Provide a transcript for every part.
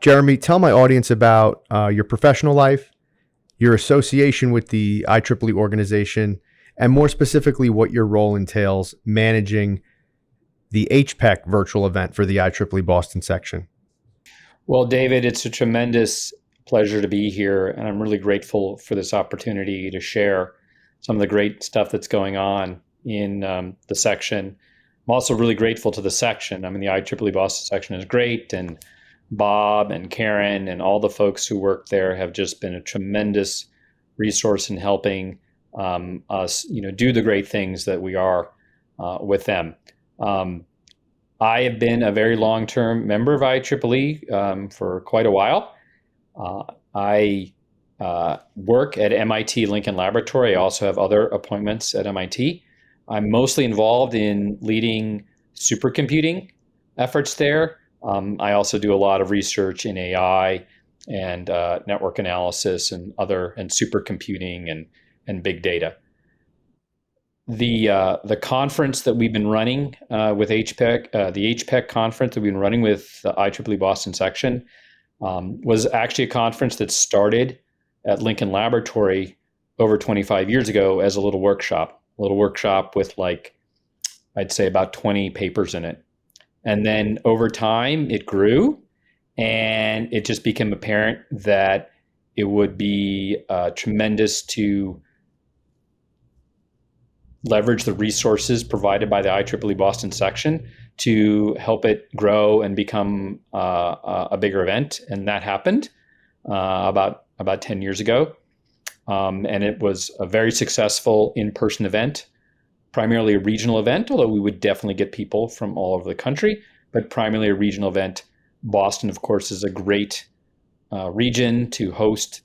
Jeremy, tell my audience about your professional life, your association with the IEEE organization, and more specifically, what your role entails managing the HPEC virtual event for the IEEE Boston section. Well, David, it's a tremendous pleasure to be here, and I'm really grateful for this opportunity to share some of the great stuff that's going on in the section. I'm also really grateful to the section. I mean, the IEEE Boston section is great, and Bob and Karen and all the folks who work there have just been a tremendous resource in helping us, do the great things that we are with them. I have been a very long-term member of IEEE for quite a while. I work at MIT Lincoln Laboratory. I also have other appointments at MIT. I'm mostly involved in leading supercomputing efforts there. I also do a lot of research in AI and network analysis and supercomputing and big data. The conference that we've been running with HPEC, the HPEC conference that we've been running with the IEEE Boston section, was actually a conference that started at Lincoln Laboratory over 25 years ago as a little workshop with I'd say about 20 papers in it. And then over time it grew, and it just became apparent that it would be tremendous to leverage the resources provided by the IEEE Boston section to help it grow and become a bigger event. And that happened about 10 years ago. And it was a very successful in-person event, primarily a regional event, although we would definitely get people from all over the country, but primarily a regional event. Boston, of course, is a great region to host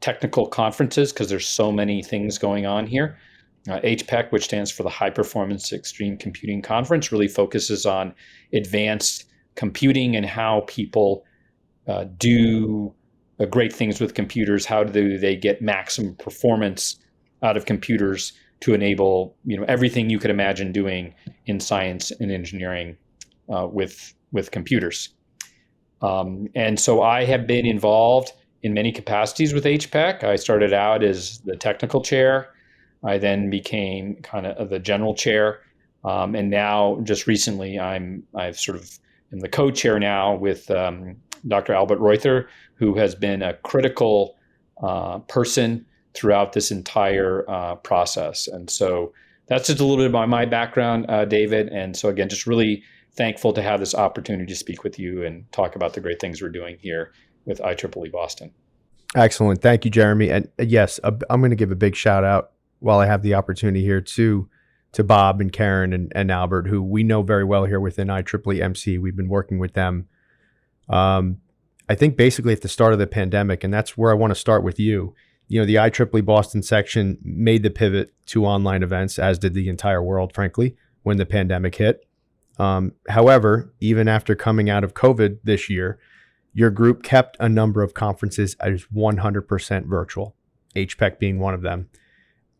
technical conferences because there's so many things going on here. HPEC, which stands for the High Performance Extreme Computing Conference, really focuses on advanced computing and how people do great things with computers. How do they get maximum performance out of computers to enable everything you could imagine doing in science and engineering with computers. And so I have been involved in many capacities with HPEC. I started out as the technical chair. I then became kind of the general chair. And now just recently I've sort of am the co-chair now with Dr. Albert Reuther, who has been a critical person throughout this entire process. And so that's just a little bit about my background, David. And so again, just really thankful to have this opportunity to speak with you and talk about the great things we're doing here with IEEE Boston. Excellent. Thank you, Jeremy. And yes, I'm going to give a big shout out while I have the opportunity here to Bob and Karen and Albert, who we know very well here within IEEE MC. We've been working with them, I think basically at the start of the pandemic, and that's where I want to start with you. The IEEE Boston section made the pivot to online events, as did the entire world, frankly, when the pandemic hit. However, even after coming out of COVID this year, your group kept a number of conferences as 100% virtual, HPEC being one of them.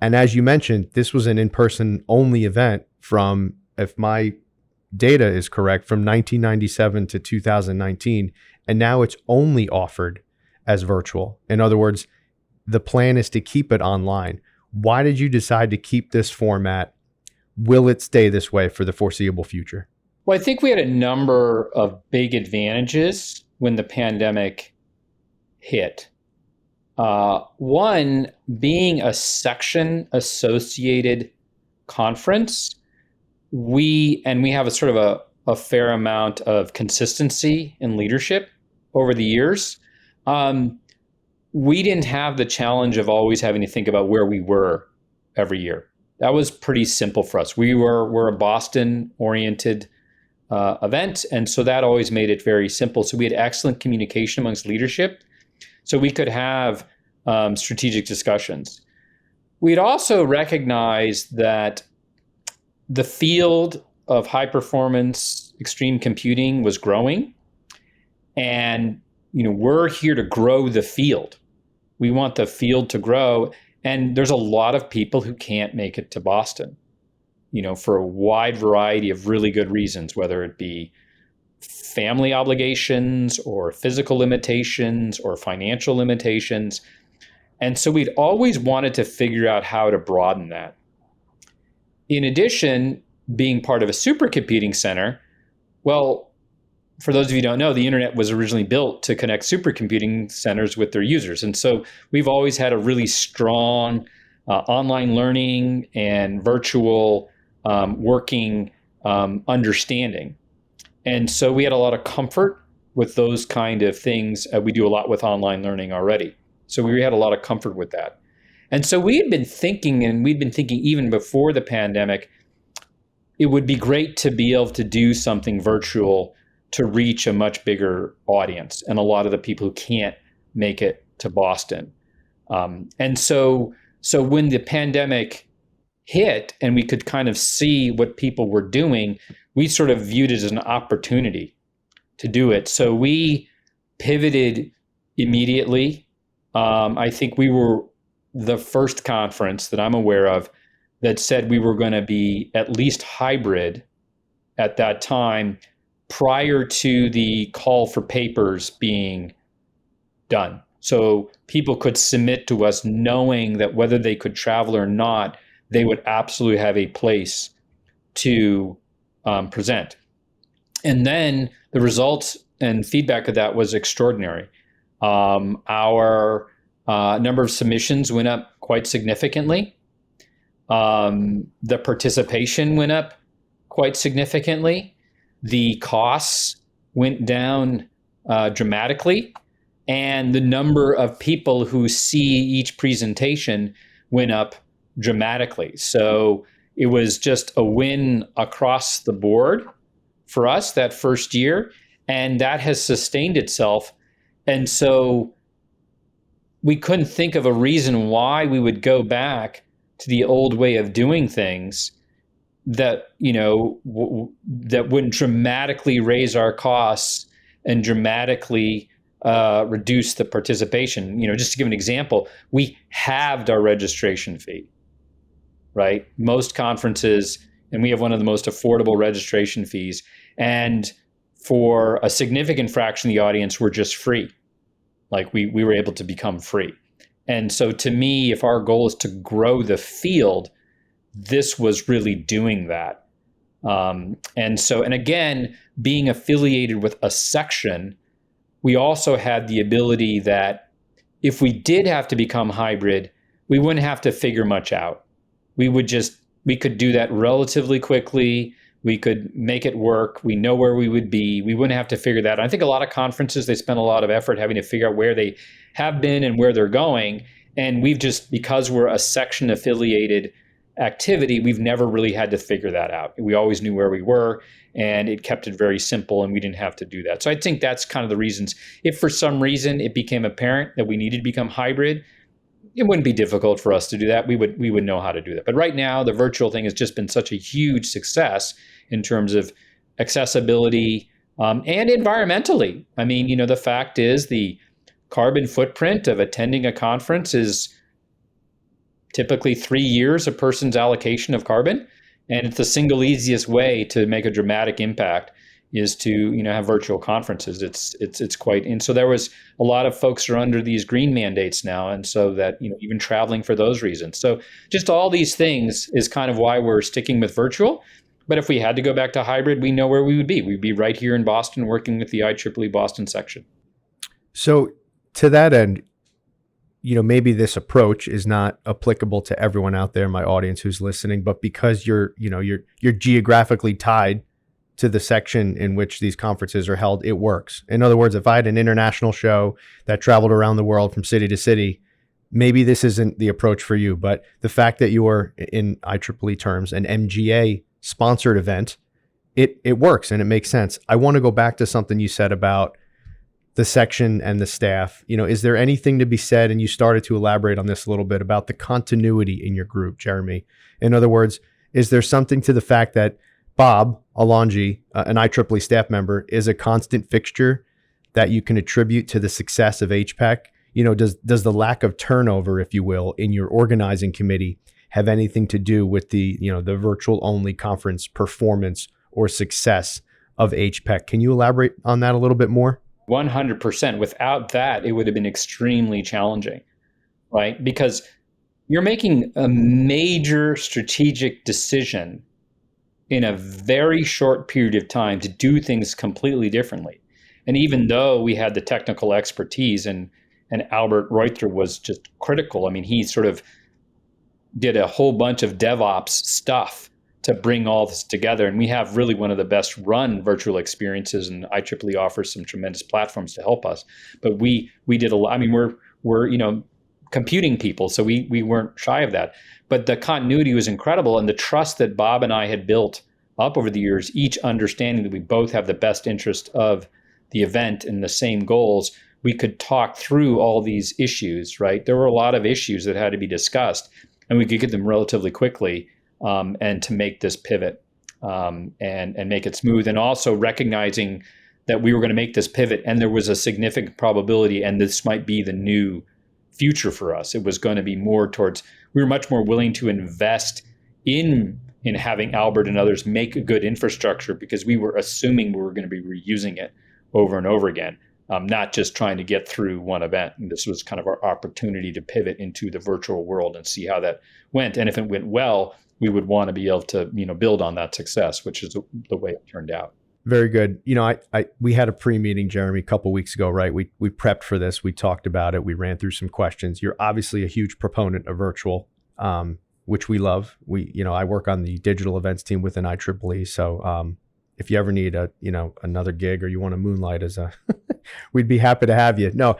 And as you mentioned, this was an in-person only event from, if my data is correct, from 1997 to 2019. And now it's only offered as virtual. In other words, the plan is to keep it online. Why did you decide to keep this format? Will it stay this way for the foreseeable future? Well, I think we had a number of big advantages when the pandemic hit. One, being a section associated conference, we have a sort of a fair amount of consistency in leadership over the years. We didn't have the challenge of always having to think about where we were every year. That was pretty simple for us. We're a Boston-oriented event, and so that always made it very simple. So we had excellent communication amongst leadership, so we could have strategic discussions. We'd also recognized that the field of high-performance extreme computing was growing, and we're here to grow the field. We want the field to grow, and there's a lot of people who can't make it to Boston, for a wide variety of really good reasons, whether it be family obligations or physical limitations or financial limitations. And so we'd always wanted to figure out how to broaden that. In addition, being part of a supercomputing center, well, for those of you who don't know, the internet was originally built to connect supercomputing centers with their users. And so we've always had a really strong online learning and virtual working understanding. And so we had a lot of comfort with those kind of things. We do a lot with online learning already. So we had a lot of comfort with that. And so we had been thinking, and we'd been thinking even before the pandemic, it would be great to be able to do something virtual to reach a much bigger audience and a lot of the people who can't make it to Boston. And so when the pandemic hit and we could kind of see what people were doing, we sort of viewed it as an opportunity to do it. So we pivoted immediately. I think we were the first conference that I'm aware of that said we were going to be at least hybrid at that time, prior to the call for papers being done. So people could submit to us knowing that whether they could travel or not, they would absolutely have a place to present. And then the results and feedback of that was extraordinary. Our number of submissions went up quite significantly. The participation went up quite significantly. The costs went down dramatically, and the number of people who see each presentation went up dramatically. So it was just a win across the board for us that first year, and that has sustained itself. And so we couldn't think of a reason why we would go back to the old way of doing things that, that wouldn't dramatically raise our costs and dramatically reduce the participation. Just to give an example, we halved our registration fee, right? Most conferences, and we have one of the most affordable registration fees, and for a significant fraction of the audience, we're just free. Like we were able to become free. And so to me, if our goal is to grow the field, this was really doing that. And again, being affiliated with a section, we also had the ability that if we did have to become hybrid, we wouldn't have to figure much out. We could do that relatively quickly. We could make it work. We know where we would be. We wouldn't have to figure that out. I think a lot of conferences, they spend a lot of effort having to figure out where they have been and where they're going. And because we're a section affiliated activity, we've never really had to figure that out. We always knew where we were, and it kept it very simple, and we didn't have to do that. So I think that's kind of the reasons. If for some reason it became apparent that we needed to become hybrid, it wouldn't be difficult for us to do that. We would know how to do that. But right now, the virtual thing has just been such a huge success in terms of accessibility and environmentally. I mean, the fact is the carbon footprint of attending a conference is typically 3 years a person's allocation of carbon. And it's the single easiest way to make a dramatic impact is to, have virtual conferences. It's quite, and so there was a lot of folks are under these green mandates now. And so that, even traveling for those reasons. So just all these things is kind of why we're sticking with virtual. But if we had to go back to hybrid, we know where we would be. We'd be right here in Boston working with the IEEE Boston section. So to that end, maybe this approach is not applicable to everyone out there in my audience who's listening, but because you're geographically tied to the section in which these conferences are held, it works. In other words, if I had an international show that traveled around the world from city to city, maybe this isn't the approach for you, but the fact that you are, in IEEE terms, an MGA sponsored event, it works and it makes sense. I want to go back to something you said about the section and the staff. Is there anything to be said, and you started to elaborate on this a little bit, about the continuity in your group, Jeremy? In other words, is there something to the fact that Bob Alonji, an IEEE staff member, is a constant fixture that you can attribute to the success of HPEC? Does the lack of turnover, if you will, in your organizing committee have anything to do with the virtual only conference performance or success of HPEC. Can you elaborate on that a little bit more? 100%. Without that, it would have been extremely challenging, right? Because you're making a major strategic decision in a very short period of time to do things completely differently. And even though we had the technical expertise and Albert Reuter was just critical, I mean, he sort of did a whole bunch of DevOps stuff to bring all this together. And we have really one of the best run virtual experiences, and IEEE offers some tremendous platforms to help us. But we did a lot. I mean, we're computing people, so we weren't shy of that. But the continuity was incredible, and the trust that Bob and I had built up over the years, each understanding that we both have the best interest of the event and the same goals, we could talk through all these issues, right? There were a lot of issues that had to be discussed, and we could get them relatively quickly, and to make this pivot, and make it smooth. And also recognizing that we were going to make this pivot and there was a significant probability, and this might be the new future for us. It was going to be more towards, we were much more willing to invest in having Albert and others make a good infrastructure, because we were assuming we were going to be reusing it over and over again, not just trying to get through one event. And this was kind of our opportunity to pivot into the virtual world and see how that went. And if it went well, we would want to be able to, build on that success, which is the way it turned out. Very good. We had a pre-meeting, Jeremy, a couple of weeks ago, right? We prepped for this. We talked about it. We ran through some questions. You're obviously a huge proponent of virtual, which we love. I work on the digital events team within IEEE. So if you ever need another gig, or you want to moonlight as a, we'd be happy to have you. No,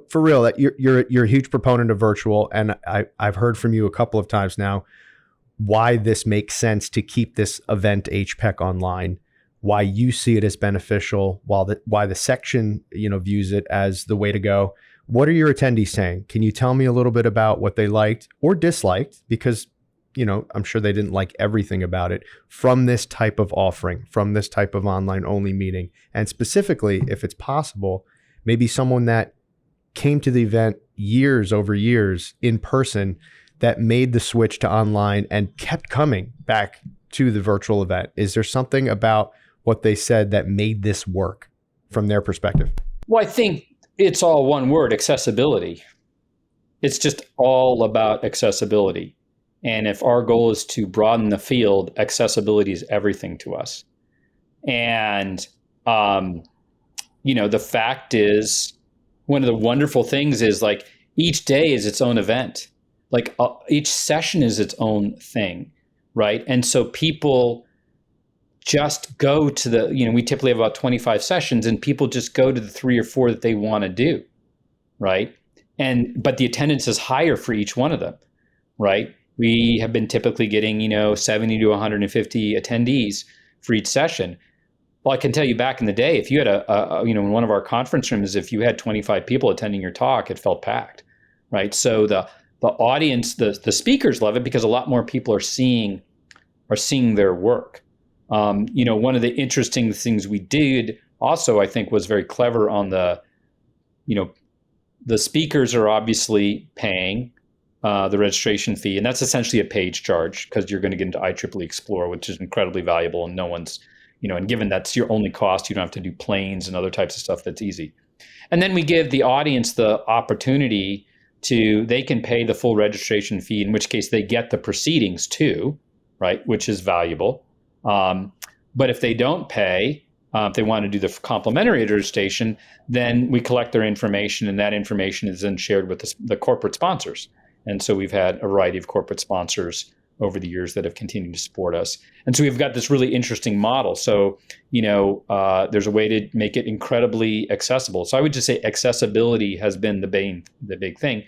for real, that you're a huge proponent of virtual, and I've heard from you a couple of times now why this makes sense to keep this event HPEC online, why you see it as beneficial, why the section views it as the way to go. What are your attendees saying? Can you tell me a little bit about what they liked or disliked? Because I'm sure they didn't like everything about it from this type of offering, from this type of online only meeting. And specifically, if it's possible, maybe someone that came to the event over years in person that made the switch to online and kept coming back to the virtual event. Is there something about what they said that made this work from their perspective? Well, I think it's all one word: accessibility. It's just all about accessibility. And if our goal is to broaden the field, accessibility is everything to us. And, the fact is, one of the wonderful things is, like, each day is its own event. Like, each session is its own thing, right? And so people just go to we typically have about 25 sessions, and people just go to the 3 or 4 that they want to do, right? But the attendance is higher for each one of them, right? We have been typically getting, 70 to 150 attendees for each session. Well, I can tell you, back in the day, if you had in one of our conference rooms, if you had 25 people attending your talk, it felt packed, right? So the audience, the speakers love it because a lot more people are seeing their work. One of the interesting things we did also, I think, was very clever on the speakers are obviously paying the registration fee, and that's essentially a page charge, because you're going to get into IEEE Explore, which is incredibly valuable, and no one's, and given that's your only cost, you don't have to do planes and other types of stuff. That's easy. And then we give the audience the opportunity they can pay the full registration fee, in which case they get the proceedings too, right? Which is valuable. But if they don't pay, if they want to do the complimentary registration, then we collect their information, and that information is then shared with the corporate sponsors. And so we've had a variety of corporate sponsors over the years that have continued to support us. And so we've got this really interesting model. So, there's a way to make it incredibly accessible. So I would just say accessibility has been the big thing.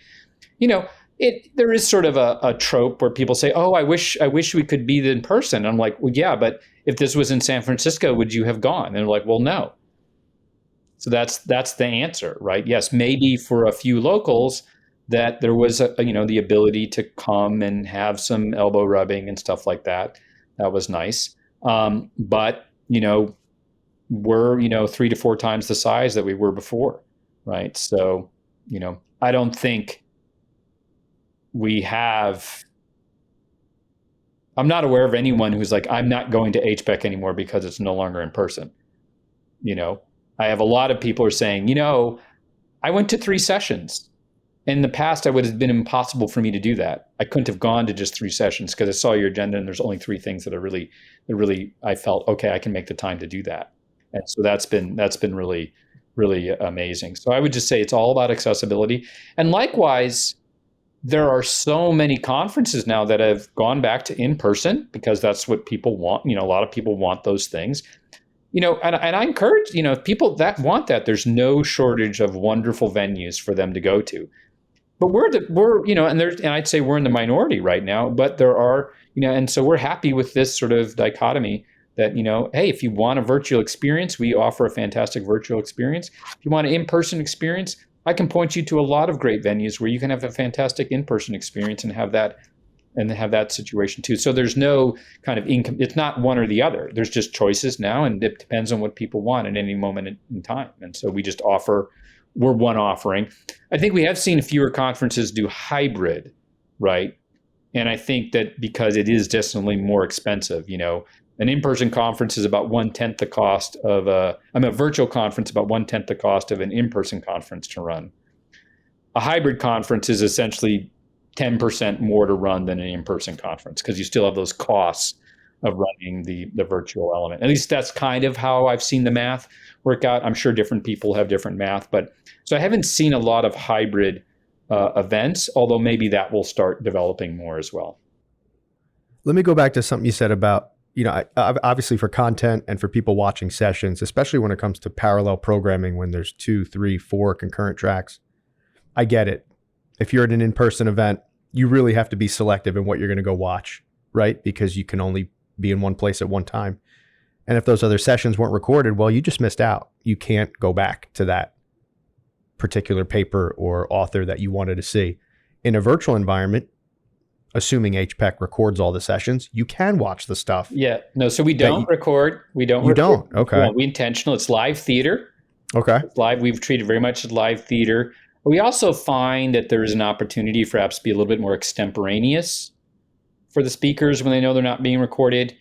There is sort of a trope where people say, "Oh, I wish we could be in person." I'm like, "Well, yeah, but if this was in San Francisco, would you have gone?" And they're like, "Well, no." So that's the answer, right? Yes, maybe for a few locals that there was the ability to come and have some elbow rubbing and stuff like that. That was nice. But we're 3 to 4 times the size that we were before, right? So I don't think I'm not aware of anyone who's like, "I'm not going to HPEC anymore because it's no longer in person." You know, I have a lot of people are saying, I went to 3 sessions. In the past, it would have been impossible for me to do that. I couldn't have gone to just 3 sessions because I saw your agenda and there's only 3 things that really, I felt, okay, I can make the time to do that. And so that's been really, really amazing. So I would just say it's all about accessibility. And likewise, there are so many conferences now that have gone back to in-person because that's what people want. A lot of people want those things. And I encourage, if people that want that, there's no shortage of wonderful venues for them to go to. But and I'd say we're in the minority right now, but there are, and so we're happy with this sort of dichotomy that, hey, if you want a virtual experience, we offer a fantastic virtual experience. If you want an in-person experience, I can point you to a lot of great venues where you can have a fantastic in-person experience and have that situation too. So there's no kind of income. It's not one or the other. There's just choices now, and it depends on what people want at any moment in time. And so we just we're one offering. I think we have seen fewer conferences do hybrid, right? And I think that because it is definitely more expensive, an in-person conference is about 1/10 the cost of a virtual conference, about 1/10 the cost of an in-person conference to run. A hybrid conference is essentially 10% more to run than an in-person conference because you still have those costs of running the virtual element. At least that's kind of how I've seen the math work out. I'm sure different people have different math, but so I haven't seen a lot of hybrid events, although maybe that will start developing more as well. Let me go back to something you said about, obviously for content and for people watching sessions, especially when it comes to parallel programming, when there's 2, 3, 4 concurrent tracks. I get it. If you're at an in-person event, you really have to be selective in what you're going to go watch, right? Because you can only be in one place at one time. And if those other sessions weren't recorded, well, you just missed out. You can't go back to that particular paper or author that you wanted to see. In a virtual environment, assuming HPEC records all the sessions, you can watch the stuff. Yeah. No, so we don't record. We don't. You don't? Okay. We intentional. It's live theater. Okay. It's live. We've treated very much as live theater. We also find that there is an opportunity for apps to be a little bit more extemporaneous for the speakers when they know they're not being recorded.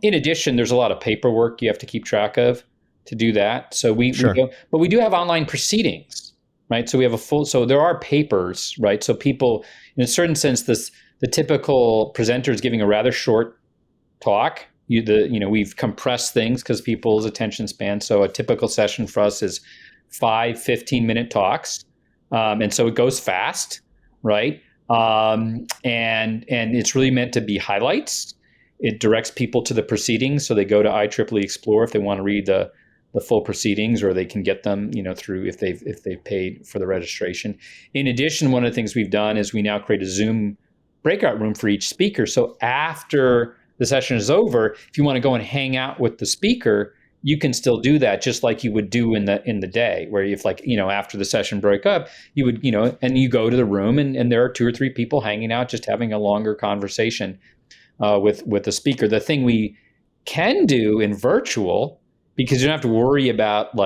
In addition, there's a lot of paperwork you have to keep track of to do that. So we do have online proceedings, right? So we have so there are papers, right? So people, in a certain sense, the typical presenter is giving a rather short talk. We've compressed things because people's attention span. So a typical session for us is 5 15-minute talks. And so it goes fast, right? And it's really meant to be highlights. It directs people to the proceedings. So they go to IEEE Explore if they want to read the full proceedings, or they can get them, through if they've paid for the registration. In addition, one of the things we've done is we now create a Zoom breakout room for each speaker. So after the session is over, if you want to go and hang out with the speaker, you can still do that just like you would do in the day, where if after the session broke up, you would, and you go to the room and there are 2 or 3 people hanging out, just having a longer conversation with the speaker. The thing we can do in virtual, because you don't have to worry about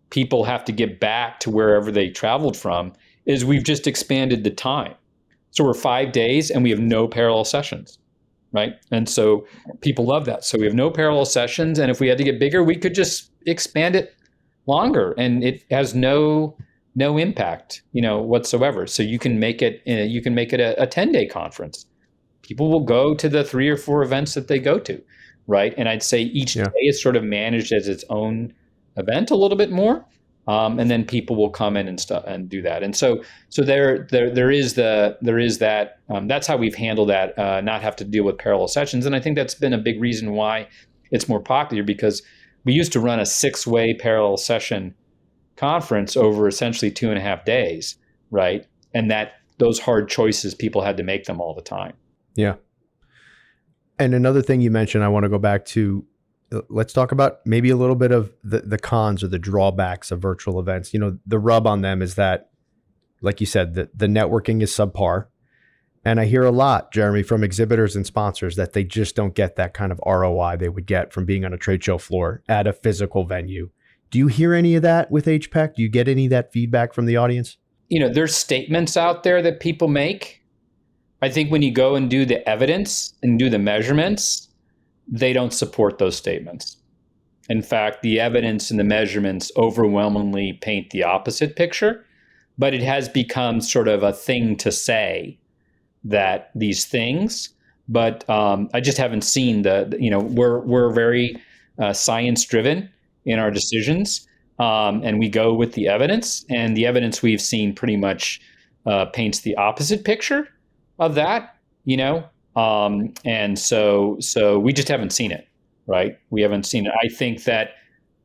people have to get back to wherever they traveled from, is we've just expanded the time. So we're 5 days and we have no parallel sessions. Right. And so people love that. So we have no parallel sessions. And if we had to get bigger, we could just expand it longer, and it has no impact, whatsoever. So you can make it a 10-day conference. People will go to the 3 or 4 events that they go to. Right. And I'd say each day is sort of managed as its own event a little bit more. And then people will come in and do that. And so there is that. That's how we've handled that. Not have to deal with parallel sessions. And I think that's been a big reason why it's more popular, because we used to run a 6-way parallel session conference over essentially 2.5 days, right? And that those hard choices, people had to make them all the time. Yeah. And another thing you mentioned, I want to go back to. Let's talk about maybe a little bit of the cons or the drawbacks of virtual events. The rub on them is that, like you said, the networking is subpar. And I hear a lot, Jeremy, from exhibitors and sponsors that they just don't get that kind of ROI they would get from being on a trade show floor at a physical venue. Do you hear any of that with HPEC? Do you get any of that feedback from the audience? There's statements out there that people make. I think when you go and do the evidence and do the measurements, they don't support those statements. In fact, the evidence and the measurements overwhelmingly paint the opposite picture, but it has become sort of a thing to say that these things, but I just haven't seen we're very science driven in our decisions, and we go with the evidence, and the evidence we've seen pretty much paints the opposite picture of that, and so we just haven't seen it, right? We haven't seen it. I think that,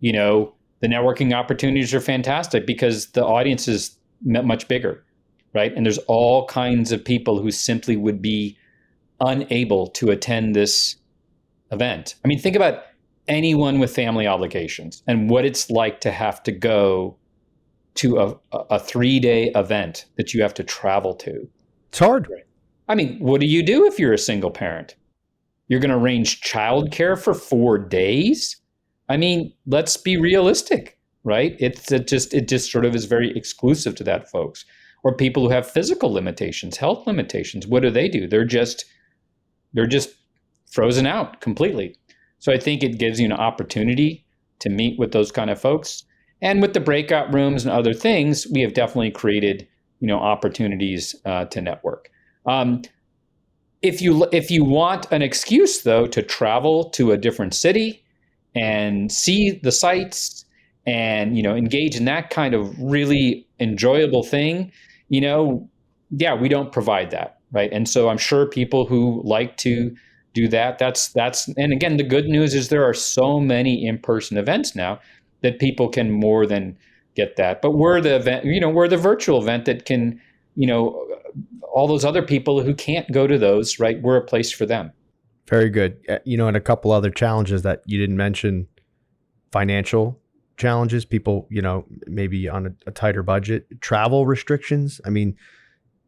the networking opportunities are fantastic because the audience is much bigger, right? And there's all kinds of people who simply would be unable to attend this event. I mean, think about anyone with family obligations and what it's like to have to go to a 3-day event that you have to travel to. It's hard. I mean, what do you do if you're a single parent? You're going to arrange childcare for 4 days? I mean, let's be realistic, right? It just sort of is very exclusive to that, folks. Or people who have physical limitations, health limitations. What do? They're just frozen out completely. So I think it gives you an opportunity to meet with those kind of folks. And with the breakout rooms and other things, we have definitely created, opportunities to network. If you want an excuse, though, to travel to a different city and see the sights and, engage in that kind of really enjoyable thing, we don't provide that, right? And so I'm sure people who like to do that, and again, the good news is there are so many in-person events now that people can more than get that. But we're the event, we're the virtual event that can, all those other people who can't go to those, right? We're a place for them. Very good. And a couple other challenges that you didn't mention, financial challenges, people, maybe on a tighter budget, travel restrictions. I mean,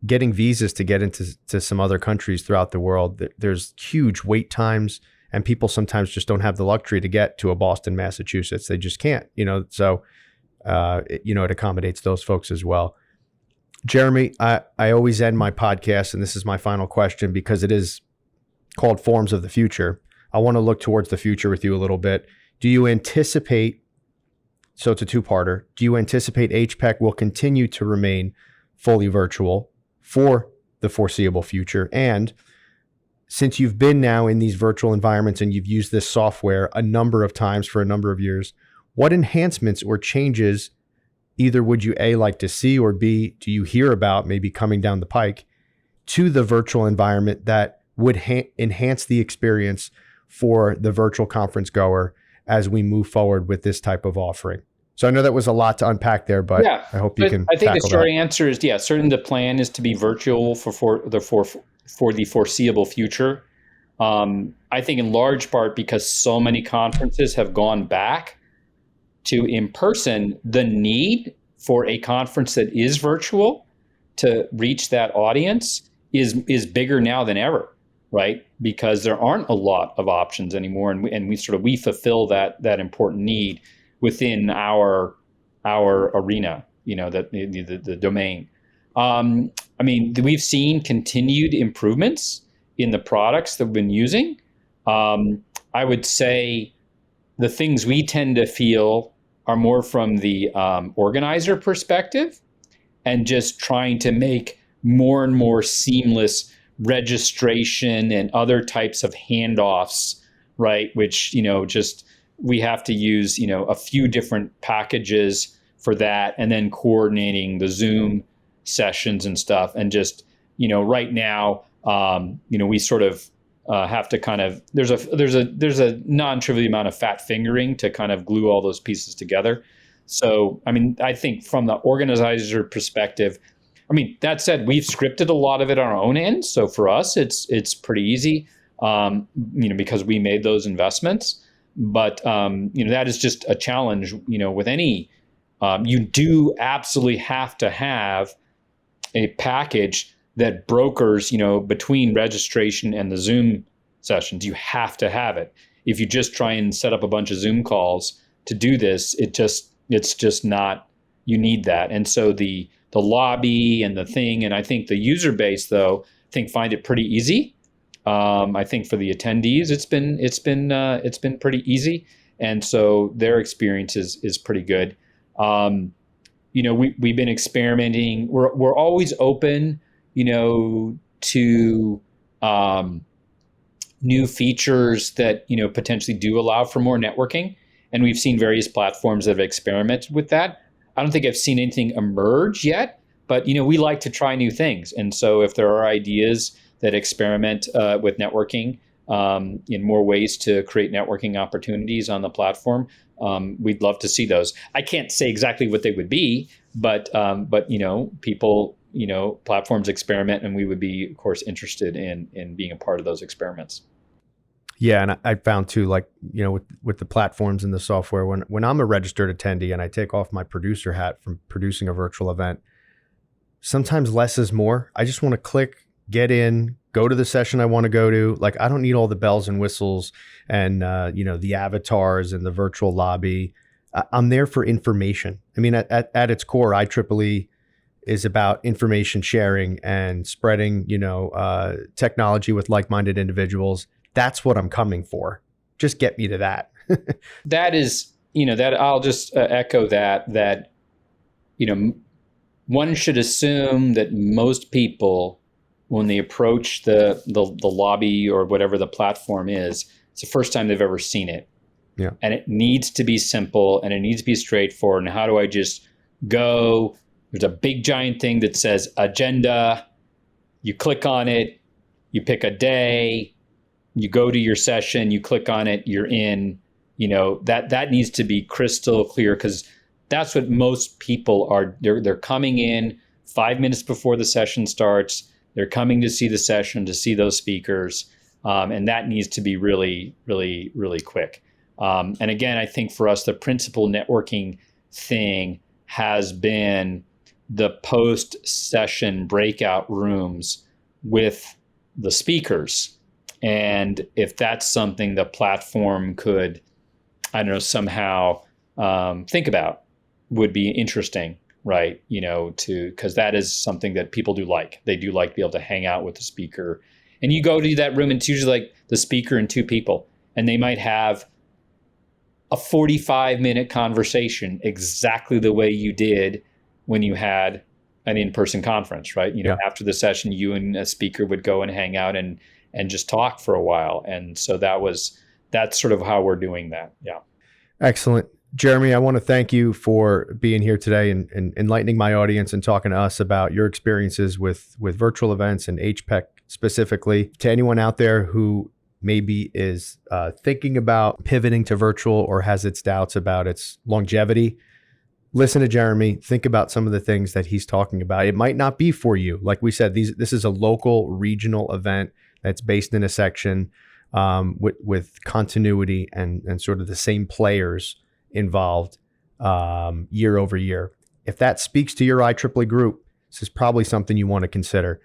getting visas to get into some other countries throughout the world, there's huge wait times, and people sometimes just don't have the luxury to get to a Boston, Massachusetts. They just can't, so, it accommodates those folks as well. Jeremy, I always end my podcast, and this is my final question because it is called Forms of the Future. I want to look towards the future with you a little bit. Do you anticipate, so it's a two-parter, do you anticipate HPEC will continue to remain fully virtual for the foreseeable future? And since you've been now in these virtual environments and you've used this software a number of times for a number of years, what enhancements or changes either would you A, like to see, or B, do you hear about maybe coming down the pike to the virtual environment that would enhance the experience for the virtual conference goer as we move forward with this type of offering? So I know that was a lot to unpack there, but yeah, I hope you can tackle that. I think the short answer is, certainly the plan is to be virtual for the foreseeable future. I think in large part because so many conferences have gone back to in person, the need for a conference that is virtual to reach that audience is bigger now than ever, right? Because there aren't a lot of options anymore, and we fulfill that important need within our arena, the domain. We've seen continued improvements in the products that we've been using. I would say the things we tend to feel are more from the organizer perspective, and just trying to make more and more seamless registration and other types of handoffs, right? Which, we have to use, a few different packages for that, and then coordinating the Zoom sessions and stuff. And just, right now, we sort of have to kind of, there's a non-trivial amount of fat fingering to kind of glue all those pieces together. So, I think from the organizer perspective, that said, we've scripted a lot of it on our own end. So for us, it's pretty easy, because we made those investments. But, that is just a challenge, with any, you do absolutely have to have a package that brokers, between registration and the Zoom sessions. You have to have it. If you just try and set up a bunch of Zoom calls to do this, it's just not, you need that. And so the lobby and the thing, and I think the user base, though, find it pretty easy. I think for the attendees, it's been pretty easy. And so their experience is pretty good. We've been experimenting. We're always open, to new features that potentially do allow for more networking. And we've seen various platforms that have experimented with that. I don't think I've seen anything emerge yet, but we like to try new things. And so if there are ideas that experiment with networking in more ways to create networking opportunities on the platform, we'd love to see those. I can't say exactly what they would be, but people, platforms experiment, and we would be, of course, interested in being a part of those experiments. Yeah, and I found too, like, with the platforms and the software, when I'm a registered attendee and I take off my producer hat from producing a virtual event, sometimes less is more. I just want to click, get in, go to the session I want to go to. Like, I don't need all the bells and whistles and the avatars and the virtual lobby. I'm there for information. I mean, at its core, IEEE is about information sharing and spreading, technology with like-minded individuals. That's what I'm coming for. Just get me to that. That is, that I'll just echo that, one should assume that most people, when they approach the lobby or whatever the platform is, it's the first time they've ever seen it. Yeah. And it needs to be simple and it needs to be straightforward. And how do I just go? There's a big giant thing that says agenda. You click on it, you pick a day, you go to your session, you click on it, you're in. That needs to be crystal clear, because that's what most people are. They're coming in 5 minutes before the session starts. They're coming to see the session, to see those speakers. And that needs to be really, really, really quick. And again, I think for us, the principal networking thing has been the post-session breakout rooms with the speakers. And if that's something the platform could, somehow think about, would be interesting, right? Because that is something that people do like. They do like to be able to hang out with the speaker. And you go to that room, and it's usually like the speaker and two people, and they might have a 45-minute conversation exactly the way you did when you had an in-person conference, right? After the session, you and a speaker would go and hang out and just talk for a while. And so that's sort of how we're doing that. Yeah. Excellent. Jeremy, I want to thank you for being here today and enlightening my audience and talking to us about your experiences with virtual events and HPEC specifically. To anyone out there who maybe is thinking about pivoting to virtual or has its doubts about its longevity, listen to Jeremy. Think about some of the things that he's talking about. It might not be for you. Like we said, this is a local, regional event that's based in a section with continuity and sort of the same players involved year over year. If that speaks to your IEEE group, this is probably something you want to consider.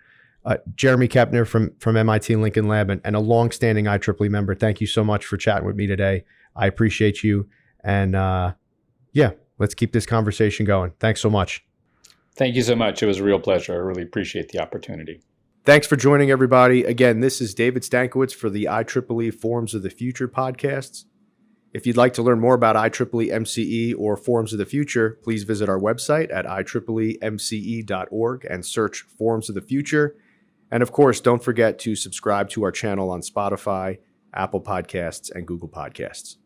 Jeremy Kepner from MIT Lincoln Lab and a longstanding IEEE member, thank you so much for chatting with me today. I appreciate you. And let's keep this conversation going. Thanks so much. Thank you so much. It was a real pleasure. I really appreciate the opportunity. Thanks for joining, everybody. Again, this is David Stankiewicz for the IEEE Forums of the Future podcasts. If you'd like to learn more about IEEE MCE or Forums of the Future, please visit our website at IEEEMCE.org and search Forums of the Future. And of course, don't forget to subscribe to our channel on Spotify, Apple Podcasts, and Google Podcasts.